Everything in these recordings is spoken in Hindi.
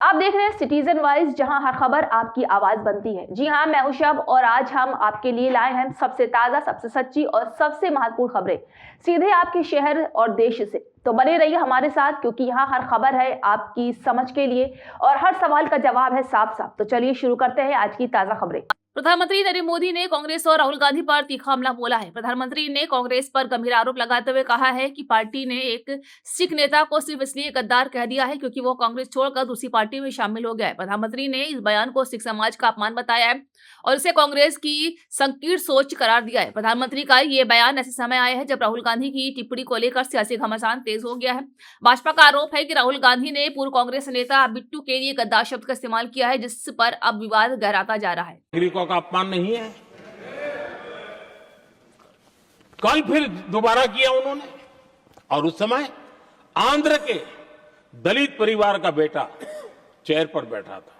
आप देख रहे हैं सिटीजन वाइज, जहां हर खबर आपकी आवाज बनती है। जी हां, मैं हूं शब और आज हम आपके लिए लाए हैं सबसे ताजा, सबसे सच्ची और सबसे महत्वपूर्ण खबरें सीधे आपके शहर और देश से। तो बने रहिए हमारे साथ, क्योंकि यहाँ हर खबर है आपकी समझ के लिए और हर सवाल का जवाब है साफ साफ। तो चलिए शुरू करते हैं आज की ताजा खबरें। प्रधानमंत्री नरेंद्र मोदी ने कांग्रेस और राहुल गांधी पर तीखा हमला बोला है। प्रधानमंत्री ने कांग्रेस पर गंभीर आरोप लगाते हुए कहा है कि पार्टी ने एक सिख नेता को सिर्फ इसलिए गद्दार कह दिया है क्योंकि वो कांग्रेस छोड़कर दूसरी पार्टी में शामिल हो गया है। प्रधानमंत्री ने इस बयान को सिख समाज का अपमान बताया है और इसे कांग्रेस की संकीर्ण सोच करार दिया है। प्रधानमंत्री का ये बयान ऐसे समय आया है जब राहुल गांधी की टिप्पणी को लेकर सियासी घमासान तेज हो गया है। भाजपा का आरोप है कि राहुल गांधी ने पूर्व कांग्रेस नेता बिट्टू के लिए गद्दार शब्द का इस्तेमाल किया है, जिस पर अब विवाद गहराता जा रहा है। नागरिकों का अपमान नहीं है। कल फिर दोबारा किया उन्होंने, और उस समय आंध्र के दलित परिवार का बेटा चेयर पर बैठा था,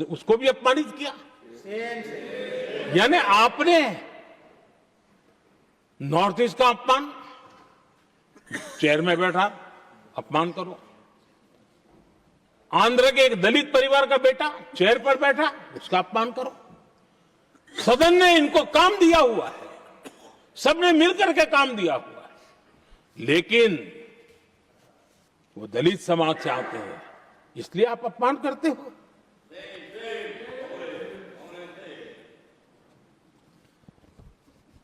उसको भी अपमानित किया। यानी आपने नॉर्थ ईस्ट का अपमान, चेयर में बैठा अपमान करो। आंध्र के एक दलित परिवार का बेटा चेयर पर बैठा, उसका अपमान करो। सदन ने इनको काम दिया हुआ है, सबने मिलकर के काम दिया हुआ है, लेकिन वो दलित समाज से आते हैं, इसलिए आप अपमान करते हो।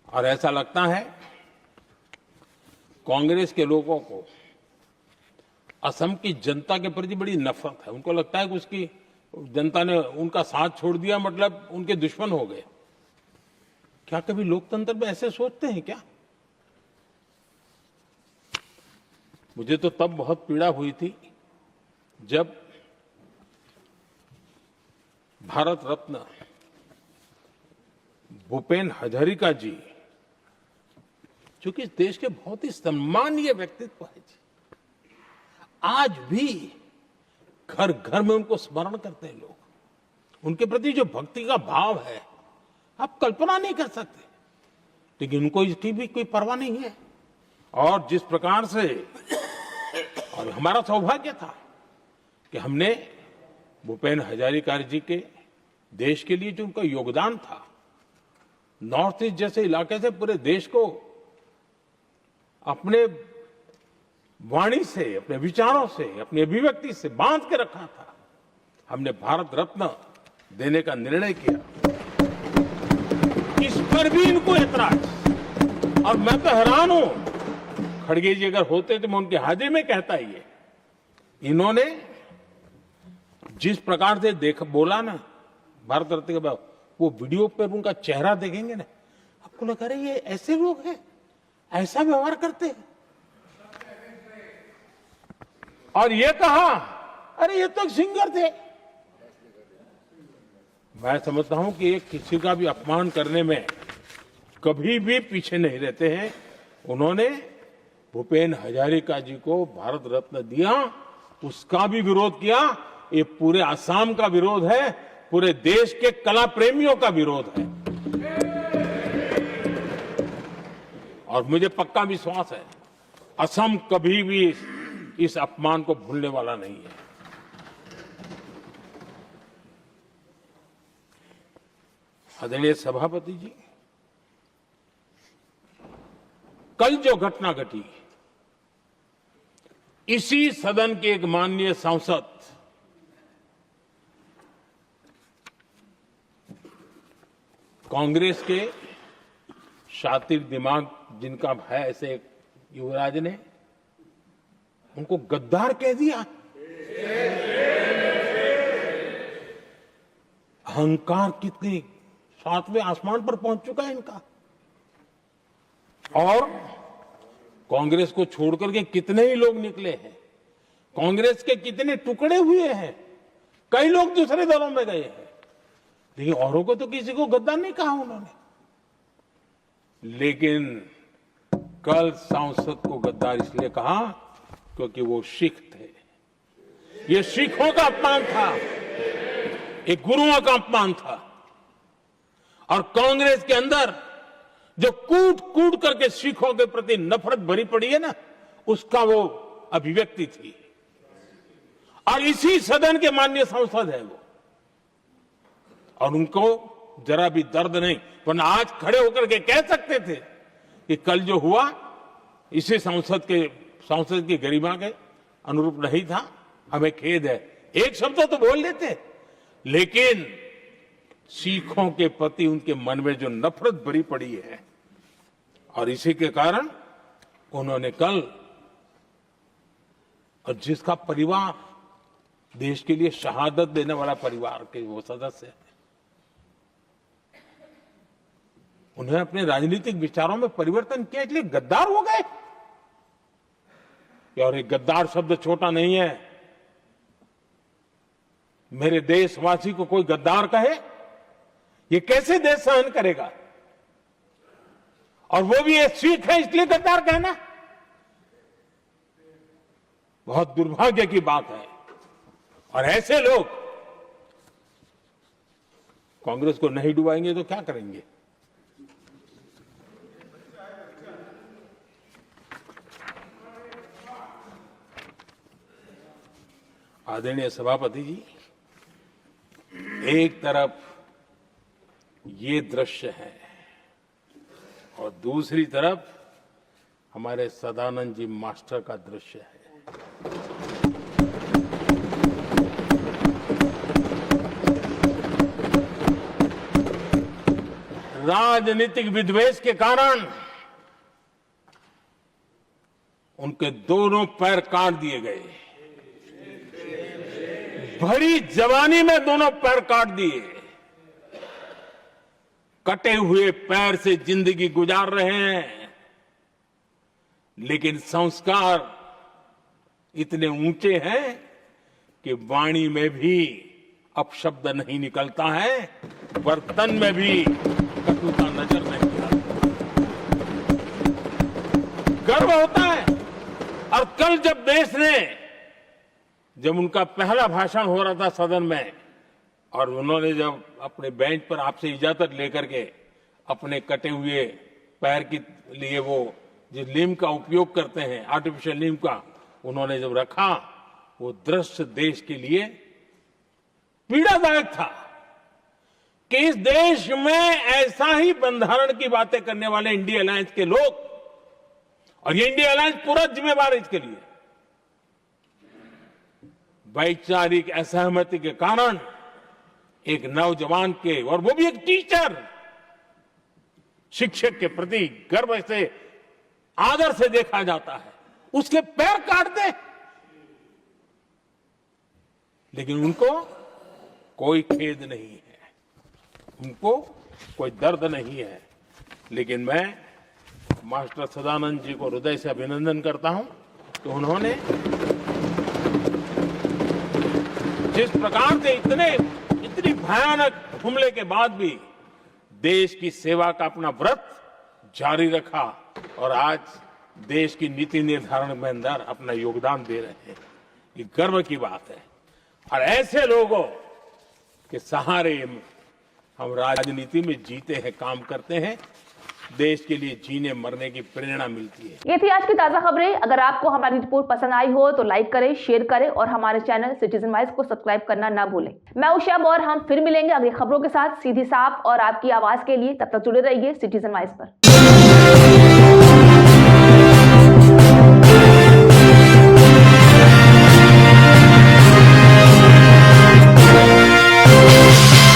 और ऐसा लगता है कांग्रेस के लोगों को असम की जनता के प्रति बड़ी नफरत है। उनको लगता है कि उसकी जनता ने उनका साथ छोड़ दिया, मतलब उनके दुश्मन हो गए। क्या कभी लोकतंत्र में ऐसे सोचते हैं क्या? मुझे तो तब बहुत पीड़ा हुई थी जब भारत रत्न भूपेन हजारिका जी, जो कि इस देश के बहुत ही सम्मानीय व्यक्तित्व है जी, आज भी घर घर में उनको स्मरण करते हैं लोग। उनके प्रति जो भक्ति का भाव है आप कल्पना नहीं कर सकते, लेकिन उनको इसकी भी कोई परवाह नहीं है। और जिस प्रकार से, और हमारा सौभाग्य था कि हमने भूपेन हजारिका जी के देश के लिए जो उनका योगदान था, नॉर्थ ईस्ट जैसे इलाके से पूरे देश को अपने वाणी से, अपने विचारों से, अपनी अभिव्यक्ति से बांध के रखा था। हमने भारत रत्न देने का निर्णय किया, इस पर भी इनको ऐतराज। और मैं तो हैरान हूं, खड़गे जी अगर होते तो मैं उनकी हाजिरी में कहता ही है, इन्होंने जिस प्रकार से बोला ना भारत रत्न के बाद, वो वीडियो पर उनका चेहरा देखेंगे ना, आपको लगा रहे ये ऐसे लोग हैं, ऐसा व्यवहार करते हैं। और ये कहा, अरे ये तो सिंगर थे। मैं समझता हूं कि एक किसी का भी अपमान करने में कभी भी पीछे नहीं रहते हैं। उन्होंने भूपेन हजारिका जी को भारत रत्न दिया, उसका भी विरोध किया। ये पूरे असम का विरोध है, पूरे देश के कला प्रेमियों का विरोध है। और मुझे पक्का विश्वास है असम कभी भी इस अपमान को भूलने वाला नहीं है। आदरणीय सभापति जी, कल जो घटना घटी, इसी सदन के एक माननीय सांसद कांग्रेस के शातिर दिमाग जिनका है, ऐसे एक युवराज ने उनको गद्दार कह दिया। अहंकार कितनी सातवें आसमान पर पहुंच चुका है इनका। और कांग्रेस को छोड़कर के कितने ही लोग निकले हैं, कांग्रेस के कितने टुकड़े हुए हैं, कई लोग दूसरे दलों में गए हैं, लेकिन औरों को तो किसी को गद्दार नहीं कहा उन्होंने। लेकिन कल सांसद को गद्दार इसलिए कहा क्योंकि वो सिख थे। ये सिखों का अपमान था, ये गुरुओं का अपमान था। और कांग्रेस के अंदर जो कूट कूट करके सिखों के प्रति नफरत भरी पड़ी है ना, उसका वो अभिव्यक्ति थी। और इसी सदन के माननीय सांसद है वो, और उनको जरा भी दर्द नहीं, वरना आज खड़े होकर के कह सकते थे कि कल जो हुआ इसी सांसद की गरिमा के अनुरूप नहीं था, हमें खेद है, एक शब्द तो बोल लेते। लेकिन सिखों के प्रति उनके मन में जो नफरत भरी पड़ी है, और इसी के कारण उन्होंने कल, और जिसका परिवार देश के लिए शहादत देने वाला परिवार के वो सदस्य है, उन्होंने अपने राजनीतिक विचारों में परिवर्तन किया, इसलिए गद्दार हो गए। और एक गद्दार शब्द छोटा नहीं है। मेरे देशवासी को कोई गद्दार कहे, ये कैसे देश सहन करेगा? और वो भी एक सिख है इसलिए गद्दार कहना बहुत दुर्भाग्य की बात है। और ऐसे लोग कांग्रेस को नहीं डुबाएंगे तो क्या करेंगे? आदरणीय सभापति जी, एक तरफ ये दृश्य है और दूसरी तरफ हमारे सदानंद जी मास्टर का दृश्य है। राजनीतिक विद्वेष के कारण उनके दोनों पैर काट दिए गए। भरी जवानी में दोनों पैर काट दिए। कटे हुए पैर से जिंदगी गुजार रहे हैं, लेकिन संस्कार इतने ऊंचे हैं कि वाणी में भी अपशब्द नहीं निकलता है, बर्तन में भी कटुता नजर नहीं आती। गर्व होता है। और कल जब उनका पहला भाषण हो रहा था सदन में, और उन्होंने जब अपने बेंच पर आपसे इजाजत लेकर के अपने कटे हुए पैर के लिए वो जिस लीम का उपयोग करते हैं, आर्टिफिशियल लीम का, उन्होंने जब रखा, वो दृश्य देश के लिए पीड़ादायक था कि इस देश में ऐसा ही बंधारण की बातें करने वाले इंडिया अलायंस के लोग, और ये इंडिया अलायंस पूरा जिम्मेवार है इसके लिए, वैचारिक असहमति के कारण एक नौजवान के, और वो भी एक टीचर, शिक्षक के प्रति गर्व से, आदर से देखा जाता है, उसके पैर काट दे। लेकिन उनको कोई खेद नहीं है, उनको कोई दर्द नहीं है। लेकिन मैं मास्टर सदानंद जी को हृदय से अभिनंदन करता हूं कि उन्होंने जिस प्रकार से इतनी भयानक हमले के बाद भी देश की सेवा का अपना व्रत जारी रखा, और आज देश की नीति निर्धारण में अंदर अपना योगदान दे रहे हैं। ये गर्व की बात है। और ऐसे लोगों के सहारे हम राजनीति में जीते हैं, काम करते हैं, देश के लिए जीने मरने की प्रेरणा मिलती है। ये थी आज की ताजा खबरें। अगर आपको हमारी रिपोर्ट पसंद आई हो तो लाइक करें, शेयर करें और हमारे चैनल सिटीजन वॉइस को सब्सक्राइब करना ना भूलें। मैं उषा और हम फिर मिलेंगे अगली खबरों के साथ, सीधी साफ और आपकी आवाज के लिए। तब तक जुड़े रहिए सिटीजन वॉइस पर।